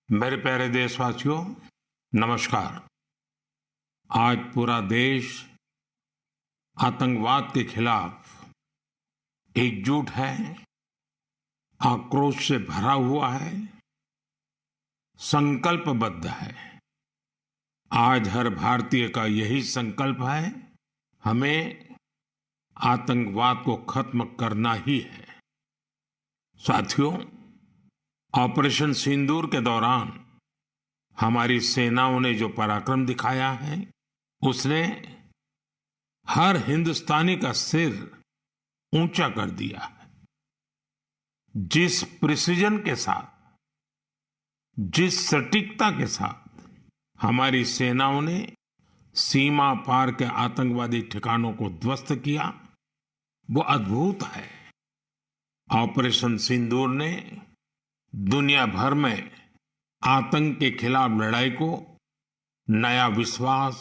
मेरे प्यारे देशवासियों, नमस्कार। आज पूरा देश आतंकवाद के खिलाफ एकजुट है, आक्रोश से भरा हुआ है, संकल्पबद्ध है। आज हर भारतीय का यही संकल्प है, हमें आतंकवाद को खत्म करना ही है। साथियों, ऑपरेशन सिंदूर के दौरान हमारी सेनाओं ने जो पराक्रम दिखाया है, उसने हर हिंदुस्तानी का सिर ऊंचा कर दिया है। जिस प्रिसीजन के साथ, जिस सटीकता के साथ हमारी सेनाओं ने सीमा पार के आतंकवादी ठिकानों को ध्वस्त किया, वो अद्भुत है। ऑपरेशन सिंदूर ने दुनिया भर में आतंक के खिलाफ लड़ाई को नया विश्वास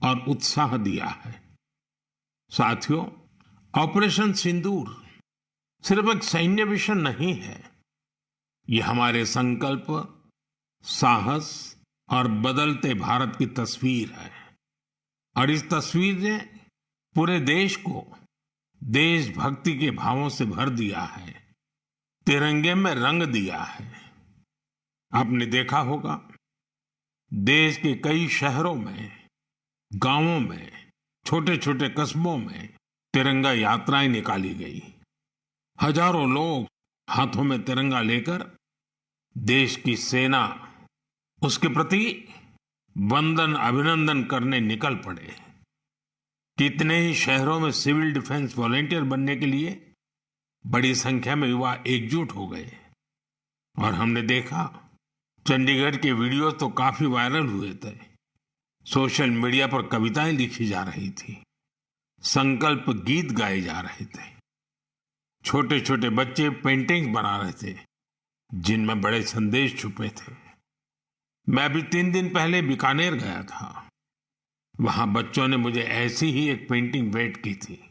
और उत्साह दिया है। साथियों, ऑपरेशन सिंदूर सिर्फ एक सैन्य मिशन नहीं है, ये हमारे संकल्प, साहस और बदलते भारत की तस्वीर है। और इस तस्वीर ने पूरे देश को देशभक्ति के भावों से भर दिया है, तिरंगे में रंग दिया है। आपने देखा होगा, देश के कई शहरों में, गांवों में, छोटे छोटे कस्बों में तिरंगा यात्राएं निकाली गई। हजारों लोग हाथों में तिरंगा लेकर देश की सेना, उसके प्रति वंदन अभिनंदन करने निकल पड़े। कितने ही शहरों में सिविल डिफेंस वॉलेंटियर बनने के लिए बड़ी संख्या में युवा एकजुट हो गए। और हमने देखा, चंडीगढ़ के वीडियो तो काफी वायरल हुए थे। सोशल मीडिया पर कविताएं लिखी जा रही थी, संकल्प गीत गाए जा रहे थे, छोटे छोटे बच्चे पेंटिंग्स बना रहे थे जिनमें बड़े संदेश छुपे थे। मैं अभी 3 दिन पहले बीकानेर गया था। वहां बच्चों ने मुझे ऐसी ही एक पेंटिंग भेंट की थी।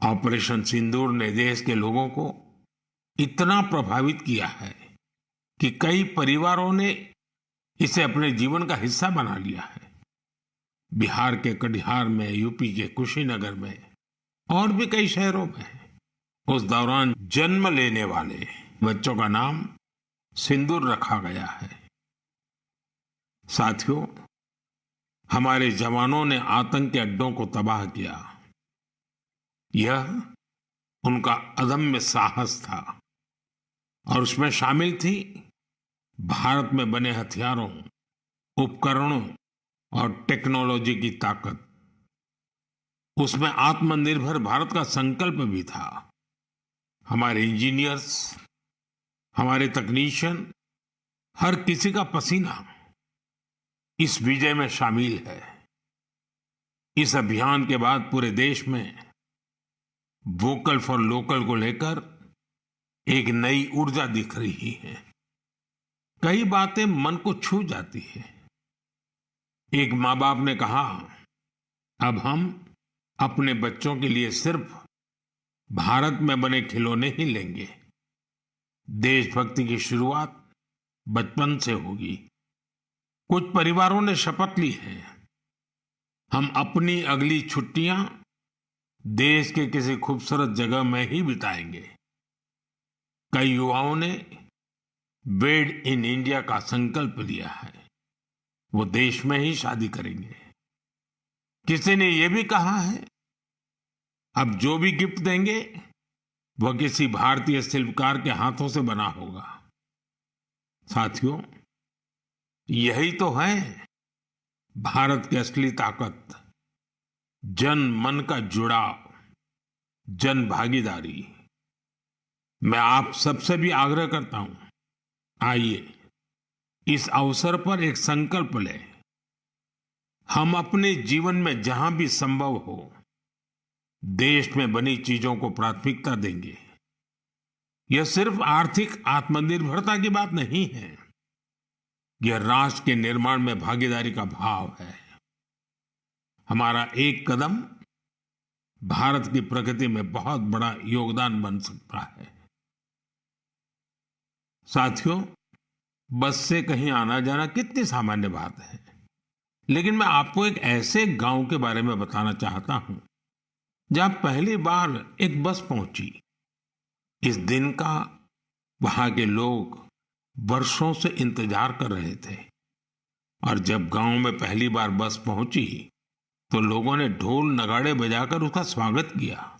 ऑपरेशन सिंदूर ने देश के लोगों को इतना प्रभावित किया है कि कई परिवारों ने इसे अपने जीवन का हिस्सा बना लिया है। बिहार के कटिहार में, यूपी के कुशीनगर में और भी कई शहरों में उस दौरान जन्म लेने वाले बच्चों का नाम सिंदूर रखा गया है। साथियों, हमारे जवानों ने आतंक के अड्डों को तबाह किया। यह उनका अदम्य साहस था और उसमें शामिल थी भारत में बने हथियारों, उपकरणों और टेक्नोलॉजी की ताकत। उसमें आत्मनिर्भर भारत का संकल्प भी था। हमारे इंजीनियर्स, हमारे तकनीशियन, हर किसी का पसीना इस विजय में शामिल है। इस अभियान के बाद पूरे देश में वोकल फॉर लोकल को लेकर एक नई ऊर्जा दिख रही है। कई बातें मन को छू जाती है। एक माँ बाप ने कहा, अब हम अपने बच्चों के लिए सिर्फ भारत में बने खिलौने ही लेंगे। देशभक्ति की शुरुआत बचपन से होगी। कुछ परिवारों ने शपथ ली है, हम अपनी अगली छुट्टियां देश के किसी खूबसूरत जगह में ही बिताएंगे। कई युवाओं ने मेड इन इंडिया का संकल्प लिया है, वो देश में ही शादी करेंगे। किसी ने यह भी कहा है, अब जो भी गिफ्ट देंगे वह किसी भारतीय शिल्पकार के हाथों से बना होगा। साथियों, यही तो है भारत की असली ताकत, जन मन का जुड़ाव, जन भागीदारी। मैं आप सबसे भी आग्रह करता हूं, आइए इस अवसर पर एक संकल्प लें। हम अपने जीवन में जहां भी संभव हो देश में बनी चीजों को प्राथमिकता देंगे। यह सिर्फ आर्थिक आत्मनिर्भरता की बात नहीं है, यह राष्ट्र के निर्माण में भागीदारी का भाव है। हमारा एक कदम भारत की प्रगति में बहुत बड़ा योगदान बन सकता है। साथियों, बस से कहीं आना जाना कितनी सामान्य बात है। लेकिन मैं आपको एक ऐसे गांव के बारे में बताना चाहता हूं जहां पहली बार एक बस पहुंची। इस दिन का वहां के लोग वर्षों से इंतजार कर रहे थे, और जब गांव में पहली बार बस पहुंची तो लोगों ने ढोल नगाड़े बजाकर उसका स्वागत किया।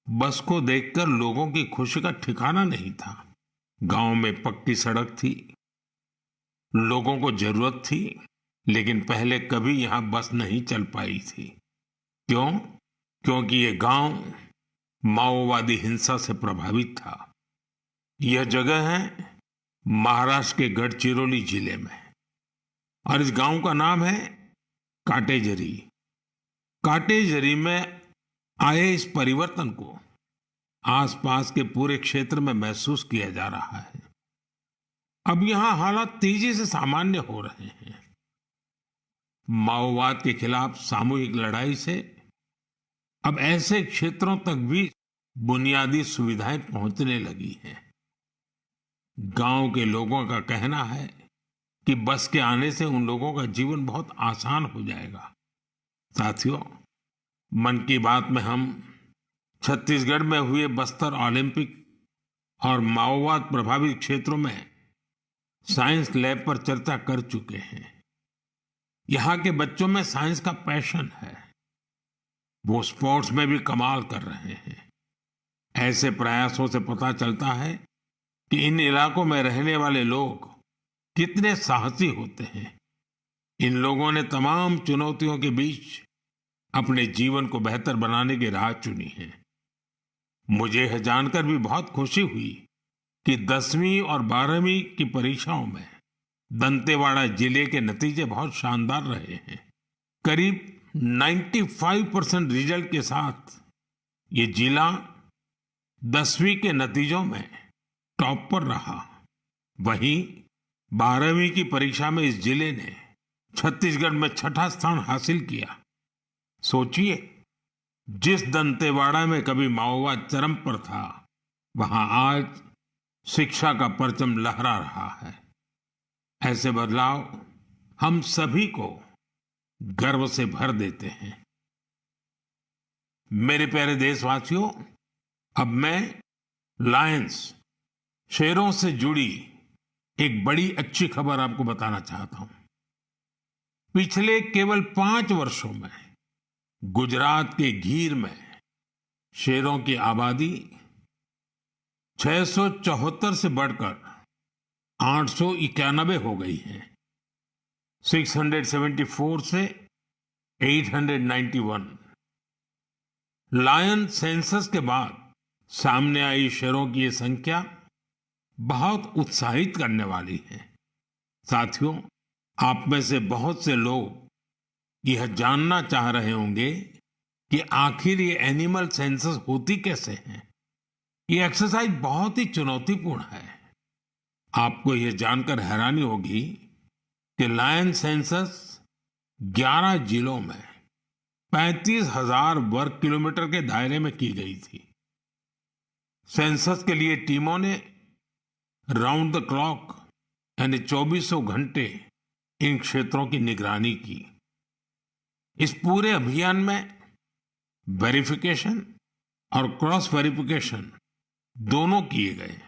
बस को देखकर लोगों की खुशी का ठिकाना नहीं था। गांव में पक्की सड़क थी, लोगों को जरूरत थी, लेकिन पहले कभी यहां बस नहीं चल पाई थी। क्यों? क्योंकि ये गांव माओवादी हिंसा से प्रभावित था। यह जगह है महाराष्ट्र के गढ़चिरौली जिले में, और इस गांव का नाम है काटेजरी। काटेजरी में आए इस परिवर्तन को आसपास के पूरे क्षेत्र में महसूस किया जा रहा है। अब यहां हालात तेजी से सामान्य हो रहे हैं। माओवाद के खिलाफ सामूहिक लड़ाई से अब ऐसे क्षेत्रों तक भी बुनियादी सुविधाएं पहुंचने लगी हैं। गांव के लोगों का कहना है कि बस के आने से उन लोगों का जीवन बहुत आसान हो जाएगा। साथियों, मन की बात में हम छत्तीसगढ़ में हुए बस्तर ओलंपिक और माओवाद प्रभावित क्षेत्रों में साइंस लैब पर चर्चा कर चुके हैं। यहाँ के बच्चों में साइंस का पैशन है, वो स्पोर्ट्स में भी कमाल कर रहे हैं। ऐसे प्रयासों से पता चलता है कि इन इलाकों में रहने वाले लोग कितने साहसी होते हैं। इन लोगों ने तमाम चुनौतियों के बीच अपने जीवन को बेहतर बनाने की राह चुनी है। मुझे यह जानकर भी बहुत खुशी हुई कि 10वीं और 12वीं की परीक्षाओं में दंतेवाड़ा जिले के नतीजे बहुत शानदार रहे हैं। करीब 95% रिजल्ट के साथ ये जिला 10वीं के नतीजों में टॉप पर रहा। वहीं 12वीं की परीक्षा में इस जिले ने छत्तीसगढ़ में छठा स्थान हासिल किया। सोचिए, जिस दंतेवाड़ा में कभी माओवाद चरम पर था, वहां आज शिक्षा का परचम लहरा रहा है। ऐसे बदलाव हम सभी को गर्व से भर देते हैं। मेरे प्यारे देशवासियों, अब मैं लायंस, शेरों से जुड़ी एक बड़ी अच्छी खबर आपको बताना चाहता हूं। पिछले केवल 5 वर्षों में गुजरात के गीर में शेरों की आबादी 674 से बढ़कर 891 हो गई है। 674 से 891। लायन सेंसस के बाद सामने आई शेरों की ये संख्या बहुत उत्साहित करने वाली है। साथियों, आप में से बहुत से लोग यह जानना चाह रहे होंगे कि आखिर ये एनिमल सेंसस होती कैसे है। ये एक्सरसाइज बहुत ही चुनौतीपूर्ण है। आपको यह जानकर हैरानी होगी कि लायन सेंसस 11 जिलों में 35,000 वर्ग किलोमीटर के दायरे में की गई थी। सेंसस के लिए टीमों ने राउंड द क्लॉक यानी 2400 घंटे इन क्षेत्रों की निगरानी की। इस पूरे अभियान में वेरिफिकेशन और क्रॉस वेरिफिकेशन दोनों किए गए।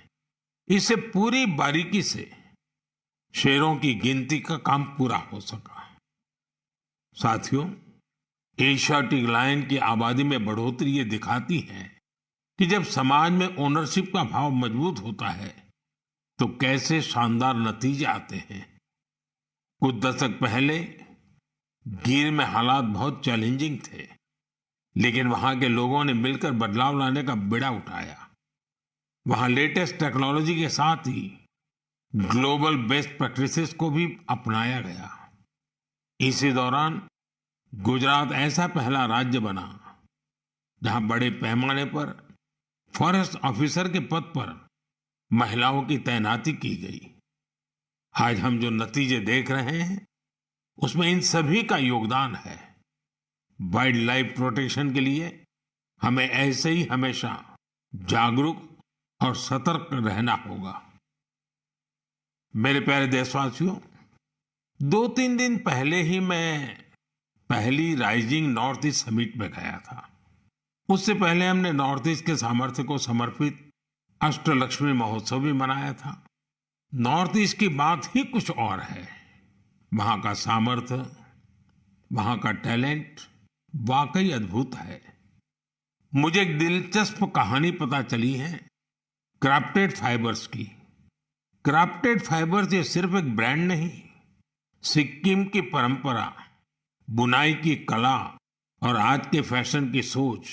इससे पूरी बारीकी से शेरों की गिनती का काम पूरा हो सका। साथियों, एशियाटिक लायन की आबादी में बढ़ोतरी ये दिखाती है कि जब समाज में ओनरशिप का भाव मजबूत होता है तो कैसे शानदार नतीजे आते हैं। कुछ दशक पहले गीर में हालात बहुत चैलेंजिंग थे, लेकिन वहां के लोगों ने मिलकर बदलाव लाने का बीड़ा उठाया। वहां लेटेस्ट टेक्नोलॉजी के साथ ही ग्लोबल बेस्ट प्रैक्टिसेस को भी अपनाया गया। इसी दौरान गुजरात ऐसा पहला राज्य बना जहां बड़े पैमाने पर फॉरेस्ट ऑफिसर के पद पर महिलाओं की तैनाती की गई। आज हम जो नतीजे देख रहे हैं उसमें इन सभी का योगदान है। वाइल्ड लाइफ प्रोटेक्शन के लिए हमें ऐसे ही हमेशा जागरूक और सतर्क रहना होगा। मेरे प्यारे देशवासियों, 2-3 दिन पहले ही मैं पहली राइजिंग नॉर्थ ईस्ट समिट में गया था। उससे पहले हमने नॉर्थ ईस्ट के सामर्थ्य को समर्पित अष्टलक्ष्मी महोत्सव भी मनाया था। नॉर्थ ईस्ट की बात ही कुछ और है। वहां का सामर्थ्य, वहां का टैलेंट वाकई अद्भुत है। मुझे एक दिलचस्प कहानी पता चली है क्राफ्टेड फाइबर्स की। क्राफ्टेड फाइबर्स ये सिर्फ एक ब्रांड नहीं, सिक्किम की परंपरा, बुनाई की कला और आज के फैशन की सोच,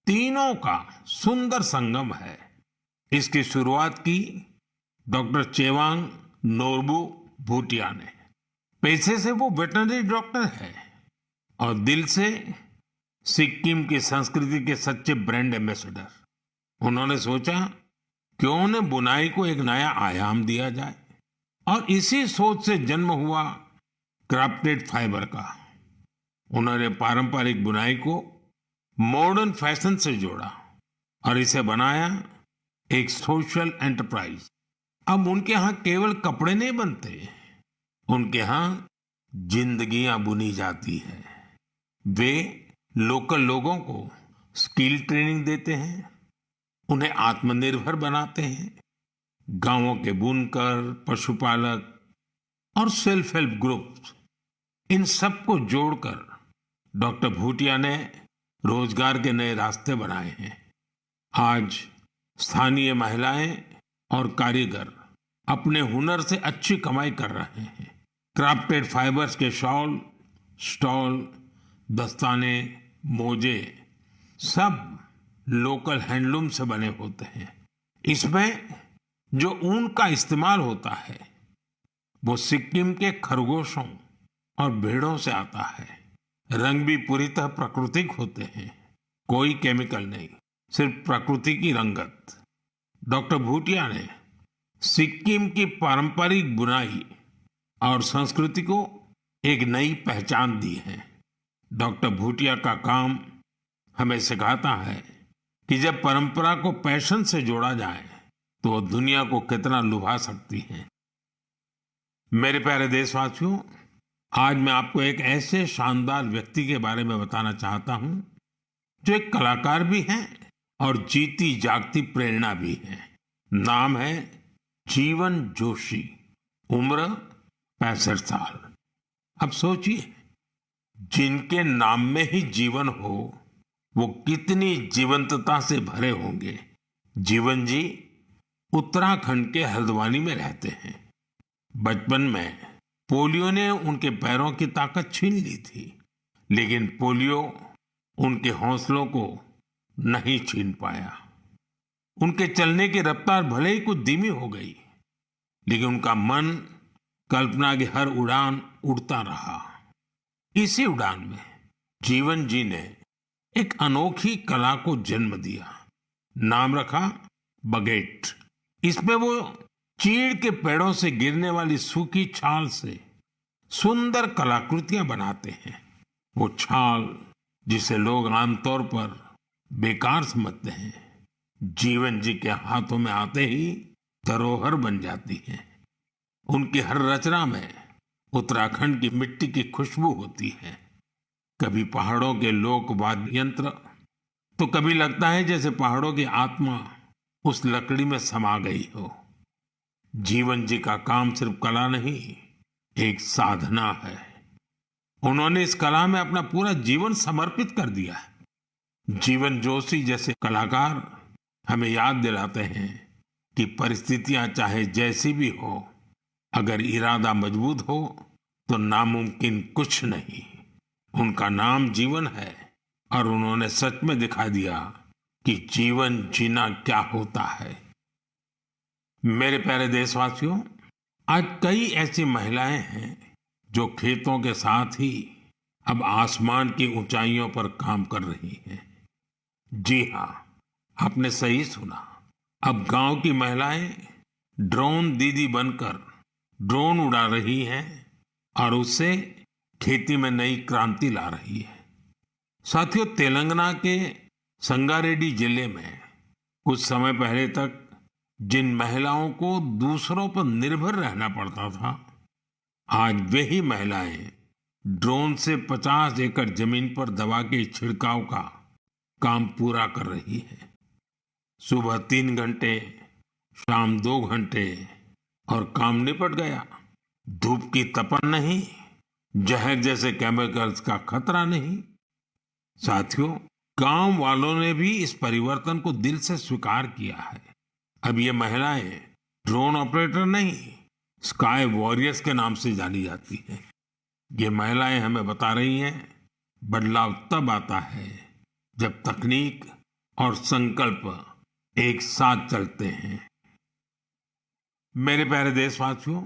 तीनों का सुंदर संगम है। इसकी शुरुआत की डॉक्टर चेवांग नोरबू भूटिया ने। पैसे से वो वेटरनरी डॉक्टर है और दिल से सिक्किम की संस्कृति के सच्चे ब्रांड एम्बेसडर। उन्होंने सोचा क्यों न बुनाई को एक नया आयाम दिया जाए और इसी सोच से जन्म हुआ क्राफ्टेड फाइबर का। उन्होंने पारंपरिक बुनाई को मॉडर्न फैशन से जोड़ा और इसे बनाया एक सोशल एंटरप्राइज। अब उनके यहाँ केवल कपड़े नहीं बनते, उनके यहाँ जिंदगियां बुनी जाती है। वे लोकल लोगों को स्किल ट्रेनिंग देते हैं, उन्हें आत्मनिर्भर बनाते हैं। गांवों के बुनकर, पशुपालक और सेल्फ हेल्प ग्रुप्स, इन सबको जोड़कर डॉक्टर भूटिया ने रोजगार के नए रास्ते बनाए हैं। आज स्थानीय महिलाएं और कारीगर अपने हुनर से अच्छी कमाई कर रहे हैं। क्राफ्टेड फाइबर्स के शॉल, स्टॉल, दस्ताने, मोजे सब लोकल हैंडलूम से बने होते हैं। इसमें जो ऊन का इस्तेमाल होता है वो सिक्किम के खरगोशों और भेड़ों से आता है। रंग भी पूरी तरह प्राकृतिक होते हैं, कोई केमिकल नहीं, सिर्फ प्रकृति की रंगत। डॉक्टर भूटिया ने सिक्किम की पारंपरिक बुनाई और संस्कृति को एक नई पहचान दी है। डॉक्टर भूटिया का काम हमें सिखाता है कि जब परंपरा को पैशन से जोड़ा जाए तो वो दुनिया को कितना लुभा सकती है। मेरे प्यारे देशवासियों, आज मैं आपको एक ऐसे शानदार व्यक्ति के बारे में बताना चाहता हूं जो एक कलाकार भी हैं और जीती जागती प्रेरणा भी है। नाम है जीवन जोशी। उम्र 65 साल। अब सोचिए, जिनके नाम में ही जीवन हो वो कितनी जीवंतता से भरे होंगे। जीवन जी उत्तराखंड के हल्द्वानी में रहते हैं। बचपन में पोलियो ने उनके पैरों की ताकत छीन ली थी, लेकिन पोलियो उनके हौसलों को नहीं छीन पाया। उनके चलने की रफ्तार भले ही कुछ धीमी हो गई, लेकिन उनका मन कल्पना की हर उड़ान उड़ता रहा। इसी उड़ान में जीवन जी ने एक अनोखी कला को जन्म दिया। नाम रखा बगेट। इसमें वो चीड़ के पेड़ों से गिरने वाली सूखी छाल से सुंदर कलाकृतियां बनाते हैं। वो छाल जिसे लोग आमतौर पर बेकार समझते हैं, जीवन जी के हाथों में आते ही धरोहर बन जाती है। उनकी हर रचना में उत्तराखंड की मिट्टी की खुशबू होती है। कभी पहाड़ों के लोक वाद्य यंत्र, तो कभी लगता है जैसे पहाड़ों की आत्मा उस लकड़ी में समा गई हो। जीवन जी का काम सिर्फ कला नहीं, एक साधना है। उन्होंने इस कला में अपना पूरा जीवन समर्पित कर दिया है। जीवन जोशी जैसे कलाकार हमें याद दिलाते हैं कि परिस्थितियां चाहे जैसी भी हो, अगर इरादा मजबूत हो तो नामुमकिन कुछ नहीं। उनका नाम जीवन है और उन्होंने सच में दिखा दिया कि जीवन जीना क्या होता है। मेरे प्यारे देशवासियों, आज कई ऐसी महिलाएं हैं जो खेतों के साथ ही अब आसमान की ऊंचाइयों पर काम कर रही हैं। जी हाँ, आपने सही सुना। अब गांव की महिलाएं ड्रोन दीदी बनकर ड्रोन उड़ा रही हैं और उससे खेती में नई क्रांति ला रही है। साथियों, तेलंगाना के संगारेड्डी जिले में कुछ समय पहले तक जिन महिलाओं को दूसरों पर निर्भर रहना पड़ता था, आज वही महिलाएं ड्रोन से 50 एकड़ जमीन पर दवा के छिड़काव का काम पूरा कर रही है। सुबह 3 घंटे, शाम 2 घंटे और काम निपट गया। धूप की तपन नहीं, जहर जैसे केमिकल्स का खतरा नहीं। साथियों, गांव वालों ने भी इस परिवर्तन को दिल से स्वीकार किया है। अब ये महिलाएं ड्रोन ऑपरेटर नहीं, स्काई वॉरियर्स के नाम से जानी जाती हैं। ये महिलाएं हमें बता रही हैं, बदलाव तब आता है जब तकनीक और संकल्प एक साथ चलते हैं। मेरे प्यारे देशवासियों,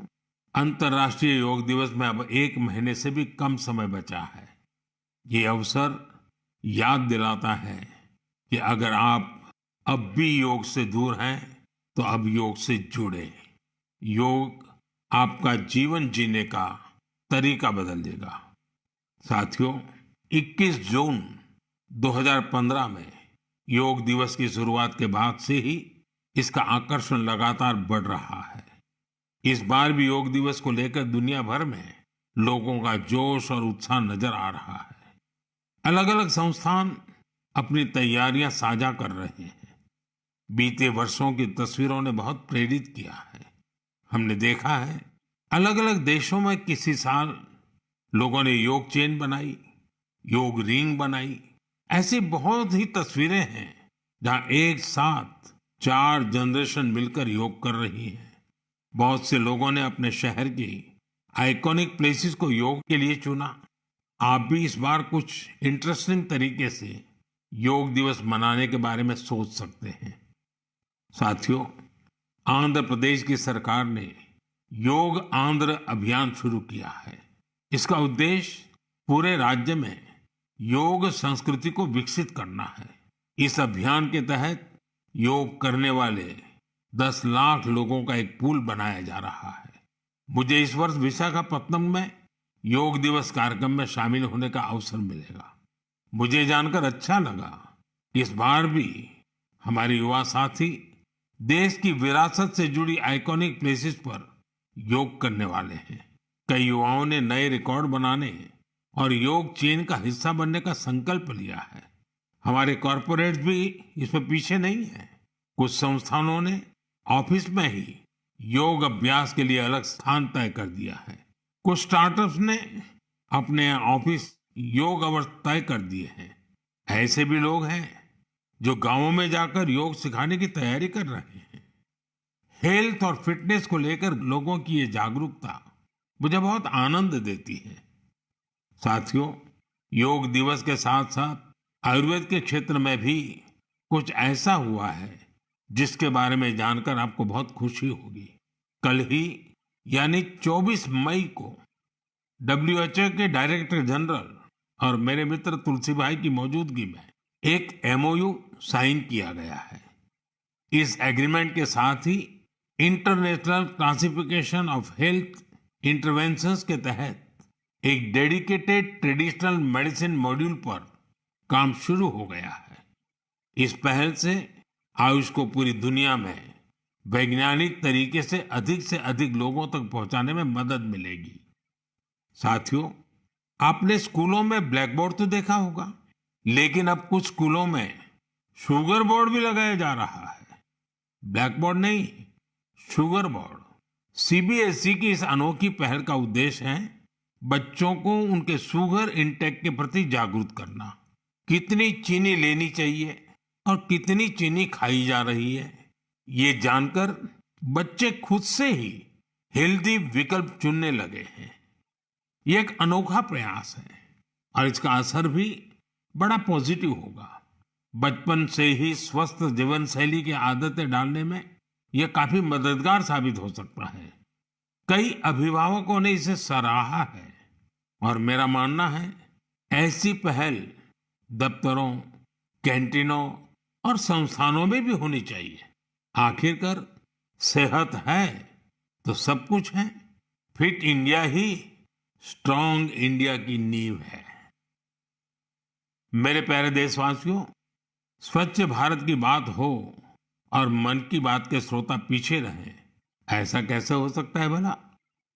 अंतर्राष्ट्रीय योग दिवस में अब 1 महीने से भी कम समय बचा है। ये अवसर याद दिलाता है कि अगर आप अब भी योग से दूर हैं, तो अब योग से जुड़े। योग आपका जीवन जीने का तरीका बदल देगा। साथियों, 21 जून 2015 में योग दिवस की शुरुआत के बाद से ही इसका आकर्षण लगातार बढ़ रहा है। इस बार भी योग दिवस को लेकर दुनिया भर में लोगों का जोश और उत्साह नजर आ रहा है। अलग अलग संस्थान अपनी तैयारियां साझा कर रहे हैं। बीते वर्षों की तस्वीरों ने बहुत प्रेरित किया है। हमने देखा है, अलग अलग देशों में किसी साल लोगों ने योग चेन बनाई, योग रिंग बनाई। ऐसी बहुत ही तस्वीरें हैं जहां एक साथ 4 जनरेशन मिलकर योग कर रही हैं। बहुत से लोगों ने अपने शहर की आइकॉनिक प्लेसेस को योग के लिए चुना। आप भी इस बार कुछ इंटरेस्टिंग तरीके से योग दिवस मनाने के बारे में सोच सकते हैं। साथियों, आंध्र प्रदेश की सरकार ने योग आंध्र अभियान शुरू किया है। इसका उद्देश्य पूरे राज्य में योग संस्कृति को विकसित करना है। इस अभियान के तहत योग करने वाले 10 लाख लोगों का एक पूल बनाया जा रहा है। मुझे इस वर्ष विशाखापत्तनम में योग दिवस कार्यक्रम में शामिल होने का अवसर मिलेगा। मुझे जानकर अच्छा लगा कि इस बार भी हमारे युवा साथी देश की विरासत से जुड़ी आइकॉनिक प्लेसेस पर योग करने वाले हैं। कई युवाओं ने नए रिकॉर्ड बनाने और योग चेन का हिस्सा बनने का संकल्प लिया है। हमारे कॉरपोरेट्स भी इसमें पीछे नहीं है। कुछ संस्थानों ने ऑफिस में ही योग अभ्यास के लिए अलग स्थान तय कर दिया है। कुछ स्टार्टअप्स ने अपने ऑफिस योग अवर्स तय कर दिए हैं। ऐसे भी लोग हैं जो गांवों में जाकर योग सिखाने की तैयारी कर रहे हैं। हेल्थ और फिटनेस को लेकर लोगों की ये जागरूकता मुझे बहुत आनंद देती है। साथियों, योग दिवस के साथ साथ आयुर्वेद के क्षेत्र में भी कुछ ऐसा हुआ है जिसके बारे में जानकर आपको बहुत खुशी होगी। कल ही यानी 24 मई को WHO के डायरेक्टर जनरल और मेरे मित्र तुलसी भाई की मौजूदगी में एक MOU साइन किया गया है। इस एग्रीमेंट के साथ ही international classification of health interventions के तहत एक डेडिकेटेड ट्रेडिशनल मेडिसिन मॉड्यूल पर काम शुरू हो गया है। इस पहल से आयुष को पूरी दुनिया में वैज्ञानिक तरीके से अधिक लोगों तक पहुंचाने में मदद मिलेगी। साथियों, आपने स्कूलों में ब्लैक बोर्ड तो देखा होगा, लेकिन अब कुछ स्कूलों में शुगर बोर्ड भी लगाया जा रहा है। ब्लैक बोर्ड नहीं, शुगर बोर्ड। CBSE की इस अनोखी पहल का उद्देश्य है बच्चों को उनके शुगर इंटेक के प्रति जागरूक करना। कितनी चीनी लेनी चाहिए और कितनी चीनी खाई जा रही है, ये जानकर बच्चे खुद से ही हेल्दी विकल्प चुनने लगे हैं। ये एक अनोखा प्रयास है और इसका असर भी बड़ा पॉजिटिव होगा। बचपन से ही स्वस्थ जीवन शैली की आदतें डालने में यह काफी मददगार साबित हो सकता है। कई अभिभावकों ने इसे सराहा है और मेरा मानना है ऐसी पहल दफ्तरों, कैंटीनों और संस्थानों में भी होनी चाहिए। आखिरकार सेहत है तो सब कुछ है। फिट इंडिया ही स्ट्रांग इंडिया की नींव है। मेरे प्यारे देशवासियों, स्वच्छ भारत की बात हो और मन की बात के श्रोता पीछे रहें, ऐसा कैसे हो सकता है भला?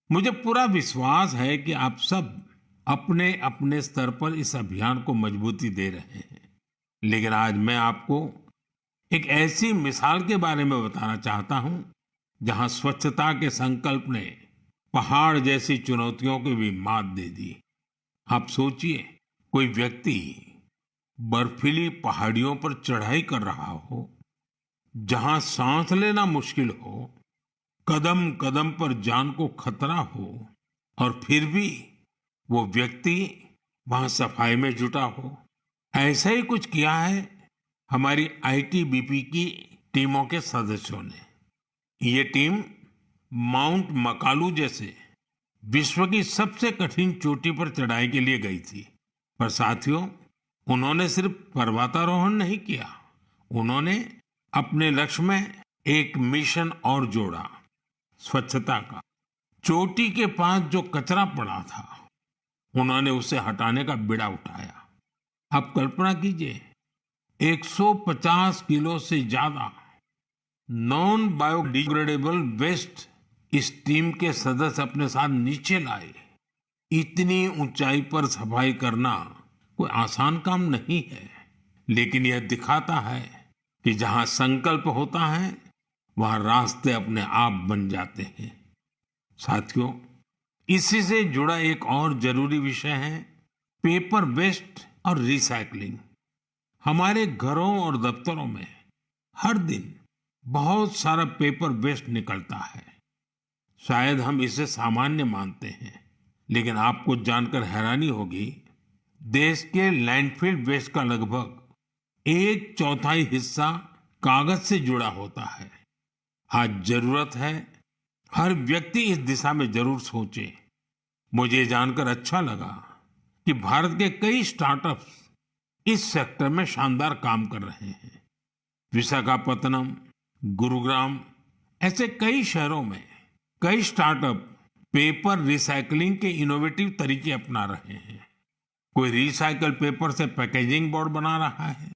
मुझे पूरा विश्वास है कि आप सब अपने अपने स्तर पर इस अभियान को मजबूती दे रहे हैं। लेकिन आज मैं आपको एक ऐसी मिसाल के बारे में बताना चाहता हूं जहां स्वच्छता के संकल्प ने पहाड़ जैसी चुनौतियों को भी मात दे दी। आप सोचिए, कोई व्यक्ति बर्फीली पहाड़ियों पर चढ़ाई कर रहा हो, जहां सांस लेना मुश्किल हो, कदम कदम पर जान को खतरा हो, और फिर भी वो व्यक्ति वहां सफाई में जुटा हो। ऐसा ही कुछ किया है हमारी आईटीबीपी की टीमों के सदस्यों ने। ये टीम माउंट मकालू जैसे विश्व की सबसे कठिन चोटी पर चढ़ाई के लिए गई थी। पर साथियों, उन्होंने सिर्फ पर्वतारोहण नहीं किया, उन्होंने अपने लक्ष्य में एक मिशन और जोड़ा, स्वच्छता का। चोटी के पास जो कचरा पड़ा था, उन्होंने उसे हटाने का बीड़ा उठाया। आप कल्पना कीजिए, 150 किलो से ज्यादा नॉन बायोडिग्रेडेबल वेस्ट इस टीम के सदस्य अपने साथ नीचे लाए। इतनी ऊंचाई पर सफाई करना कोई आसान काम नहीं है, लेकिन यह दिखाता है कि जहां संकल्प होता है वहां रास्ते अपने आप बन जाते हैं। साथियों, इसी से जुड़ा एक और जरूरी विषय है पेपर वेस्ट और रिसाइकलिंग। हमारे घरों और दफ्तरों में हर दिन बहुत सारा पेपर वेस्ट निकलता है। शायद हम इसे सामान्य मानते हैं, लेकिन आपको जानकर हैरानी होगी, देश के लैंडफिल वेस्ट का लगभग 1/4 हिस्सा कागज से जुड़ा होता है। आज जरूरत है हर व्यक्ति इस दिशा में जरूर सोचे। मुझे ये जानकर अच्छा लगा कि भारत के कई स्टार्टअप्स इस सेक्टर में शानदार काम कर रहे हैं। विशाखापत्तनम, गुरुग्राम, ऐसे कई शहरों में कई स्टार्टअप पेपर रिसाइकलिंग के इनोवेटिव तरीके अपना रहे हैं। कोई रिसाइकल पेपर से पैकेजिंग बोर्ड बना रहा है,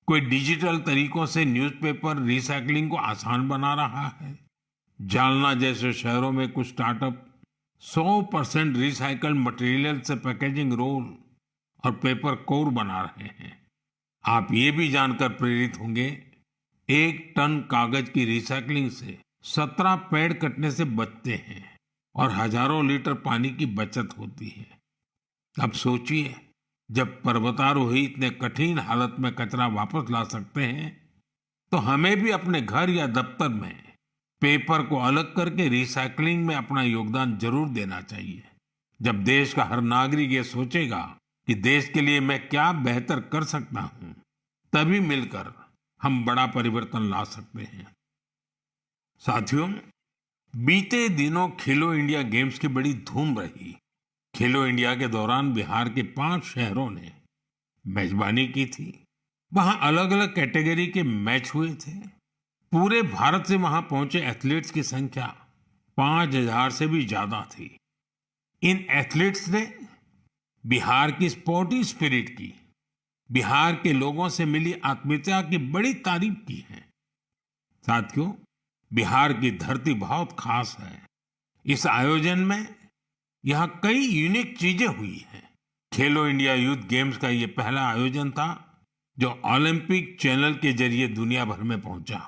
कोई डिजिटल तरीकों से न्यूज़पेपर रिसाइकलिंग को आसान बना रहा है। जालना जैसे शहरों में कुछ स्टार्टअप 100% रिसाइकल मटेरियल से पैकेजिंग रोल और पेपर कोर बना रहे हैं। आप ये भी जानकर प्रेरित होंगे, 1 टन कागज की रिसाइकलिंग से 17 पेड़ कटने से बचते हैं और हजारों लीटर पानी की बचत होती है। अब सोचिए, जब पर्वतारोही इतने कठिन हालत में कचरा वापस ला सकते हैं, तो हमें भी अपने घर या दफ्तर में पेपर को अलग करके रिसाइकलिंग में अपना योगदान जरूर देना चाहिए। जब देश का हर नागरिक ये सोचेगा कि देश के लिए मैं क्या बेहतर कर सकता हूं, तभी मिलकर हम बड़ा परिवर्तन ला सकते हैं। साथियों, बीते दिनों खेलो इंडिया गेम्स की बड़ी धूम रही। खेलो इंडिया के दौरान बिहार के 5 शहरों ने मेजबानी की थी। वहां अलग अलग कैटेगरी के मैच हुए थे। पूरे भारत से वहां पहुंचे एथलीट्स की संख्या 5,000 से भी ज्यादा थी। इन एथलीट्स ने बिहार की स्पोर्टी स्पिरिट की, बिहार के लोगों से मिली आत्मीयता की बड़ी तारीफ की है। साथियों, बिहार की धरती बहुत खास है। इस आयोजन में यहाँ कई यूनिक चीजें हुई हैं। खेलो इंडिया यूथ गेम्स का ये पहला आयोजन था जो ओलंपिक चैनल के जरिए दुनिया भर में पहुंचा।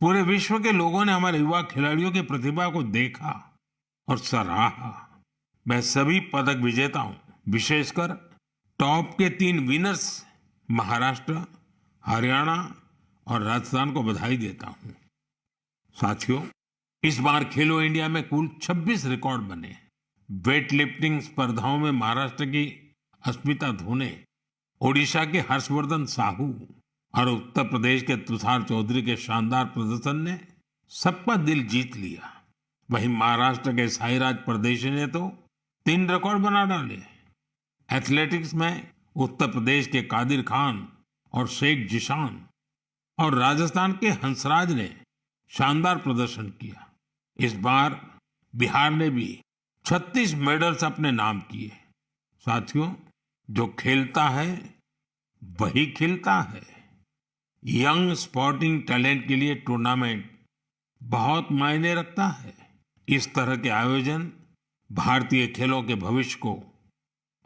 पूरे विश्व के लोगों ने हमारे युवा खिलाड़ियों की प्रतिभा को देखा और सराहा। मैं सभी पदक विजेताओं, विशेषकर टॉप के 3 विनर्स महाराष्ट्र, हरियाणा और राजस्थान को बधाई देता हूं। साथियों, इस बार खेलो इंडिया में कुल 26 रिकॉर्ड बने। वेट लिफ्टिंग स्पर्धाओं में महाराष्ट्र की अस्मिता धोने, ओडिशा के हर्षवर्धन साहू और उत्तर प्रदेश के तुषार चौधरी के शानदार प्रदर्शन ने सबका दिल जीत लिया। वहीं महाराष्ट्र के साईराज परदेशी ने तो 3 रिकॉर्ड बना डाले। एथलेटिक्स में उत्तर प्रदेश के कादिर खान और शेख जिशान और राजस्थान के हंसराज ने शानदार प्रदर्शन किया। इस बार बिहार ने भी 36 मेडल्स अपने नाम किए। साथियों, जो खेलता है वही खिलता है। यंग स्पोर्टिंग टैलेंट के लिए टूर्नामेंट बहुत मायने रखता है। इस तरह के आयोजन भारतीय खेलों के भविष्य को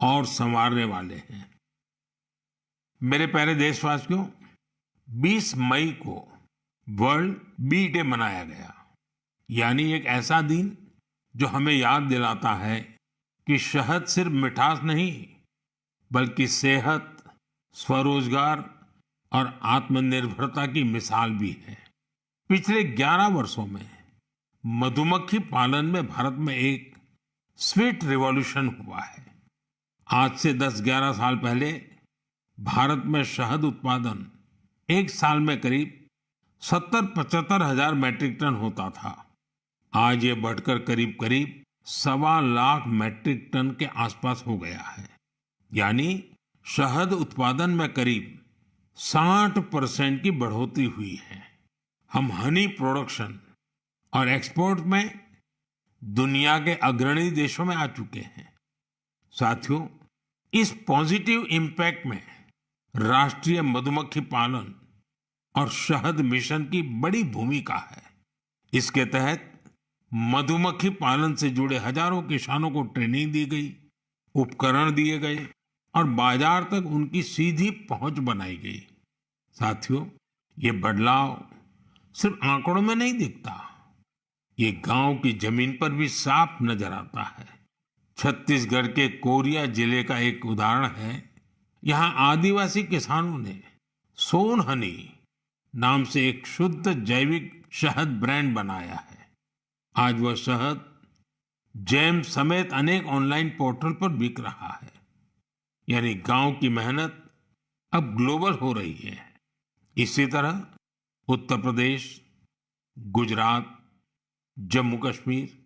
और संवारने वाले हैं। मेरे प्यारे देशवासियों, 20 मई को वर्ल्ड बी डे मनाया गया, यानी एक ऐसा दिन जो हमें याद दिलाता है कि शहद सिर्फ मिठास नहीं, बल्कि सेहत, स्वरोजगार और आत्मनिर्भरता की मिसाल भी है। पिछले 11 वर्षों में मधुमक्खी पालन में भारत में एक स्वीट रिवॉल्यूशन हुआ है। आज से 10-11 साल पहले भारत में शहद उत्पादन एक साल में करीब 70-75 हजार मैट्रिक टन होता था। आज ये बढ़कर करीब करीब 1.25 मैट्रिक टन के आसपास हो गया है। यानी शहद उत्पादन में करीब 60% की बढ़ोतरी हुई है। हम हनी प्रोडक्शन और एक्सपोर्ट में दुनिया के अग्रणी देशों में आ चुके हैं। साथियों, इस पॉजिटिव इम्पैक्ट में राष्ट्रीय मधुमक्खी पालन और शहद मिशन की बड़ी भूमिका है। इसके तहत मधुमक्खी पालन से जुड़े हजारों किसानों को ट्रेनिंग दी गई, उपकरण दिए गए और बाजार तक उनकी सीधी पहुंच बनाई गई। साथियों, ये बदलाव सिर्फ आंकड़ों में नहीं दिखता, ये गांव की जमीन पर भी साफ नजर आता है। छत्तीसगढ़ के कोरिया जिले का एक उदाहरण है। यहाँ आदिवासी किसानों ने सोन हनी नाम से एक शुद्ध जैविक शहद ब्रांड बनाया है। आज वह शहद जैम समेत अनेक ऑनलाइन पोर्टल पर बिक रहा है। यानी गांव की मेहनत अब ग्लोबल हो रही है। इसी तरह उत्तर प्रदेश, गुजरात, जम्मू कश्मीर,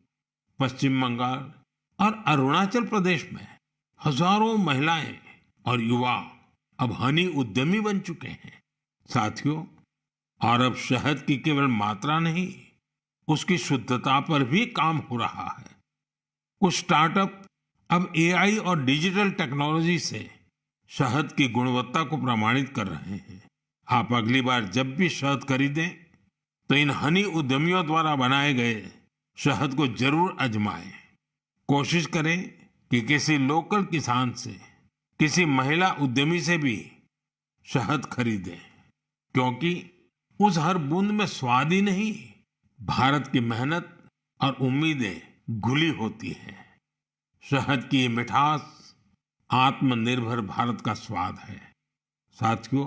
पश्चिम बंगाल और अरुणाचल प्रदेश में हजारों महिलाएं और युवा अब हनी उद्यमी बन चुके हैं। साथियों, और अब शहद की केवल मात्रा नहीं, उसकी शुद्धता पर भी काम हो रहा है। कुछ स्टार्टअप अब एआई और डिजिटल टेक्नोलॉजी से शहद की गुणवत्ता को प्रमाणित कर रहे हैं। आप अगली बार जब भी शहद खरीदें तो इन हनी उद्यमियों द्वारा बनाए गए शहद को जरूर आजमाएं। कोशिश करें कि किसी लोकल किसान से, किसी महिला उद्यमी से भी शहद खरीदें, क्योंकि उस हर बूंद में स्वाद ही नहीं, भारत की मेहनत और उम्मीदें घुली होती हैं। शहद की ये मिठास आत्मनिर्भर भारत का स्वाद है। साथियों,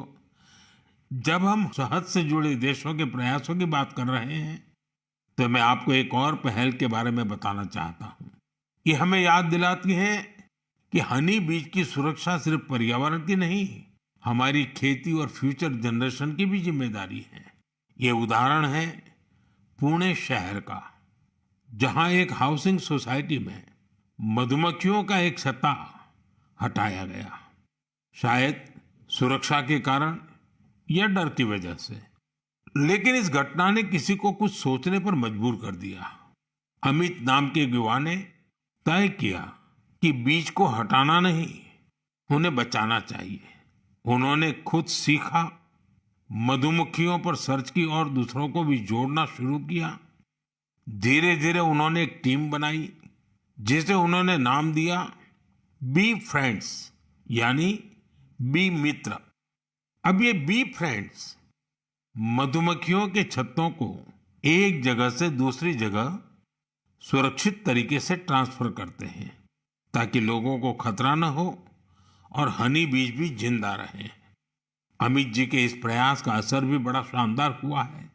जब हम शहद से जुड़े देशों के प्रयासों की बात कर रहे हैं, तो मैं आपको एक और पहल के बारे में बताना चाहता हूं। ये हमें याद दिलाती है कि हनी बीज की सुरक्षा सिर्फ पर्यावरण की नहीं, हमारी खेती और फ्यूचर जनरेशन की भी जिम्मेदारी है। ये उदाहरण है पुणे शहर का, जहां एक हाउसिंग सोसाइटी में मधुमक्खियों का एक छत्ता हटाया गया, शायद सुरक्षा के कारण या डर की वजह से। लेकिन इस घटना ने किसी को कुछ सोचने पर मजबूर कर दिया। अमित नाम के युवा ने तय किया कि बीज को हटाना नहीं, उन्हें बचाना चाहिए। उन्होंने खुद सीखा, मधुमक्खियों पर सर्च की और दूसरों को भी जोड़ना शुरू किया। धीरे धीरे उन्होंने एक टीम बनाई जिसे उन्होंने नाम दिया बी फ्रेंड्स, यानी बी मित्र। अब ये बी फ्रेंड्स मधुमक्खियों के छत्तों को एक जगह से दूसरी जगह सुरक्षित तरीके से ट्रांसफर करते हैं, ताकि लोगों को खतरा न हो और हनी बीज भी जिंदा रहे। अमित जी के इस प्रयास का असर भी बड़ा शानदार हुआ है।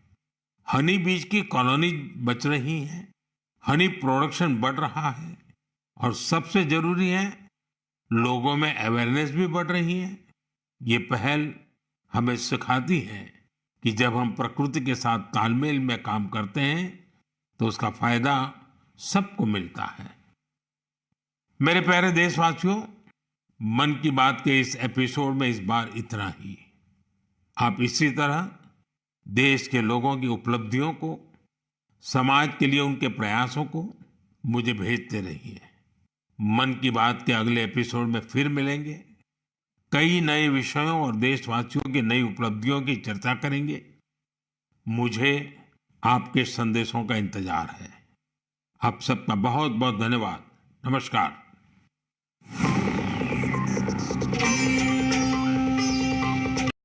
हनी बीज की कॉलोनी बच रही है, हनी प्रोडक्शन बढ़ रहा है और सबसे जरूरी है, लोगों में अवेयरनेस भी बढ़ रही है। ये पहल हमें सिखाती है कि जब हम प्रकृति के साथ तालमेल में काम करते हैं तो उसका फायदा सबको मिलता है। मेरे प्यारे देशवासियों, मन की बात के इस एपिसोड में इस बार इतना ही। आप इसी तरह देश के लोगों की उपलब्धियों को, समाज के लिए उनके प्रयासों को मुझे भेजते रहिए। मन की बात के अगले एपिसोड में फिर मिलेंगे। कई नए विषयों और देशवासियों की नई उपलब्धियों की चर्चा करेंगे। मुझे आपके संदेशों का इंतजार है। आप सबका बहुत बहुत धन्यवाद। नमस्कार।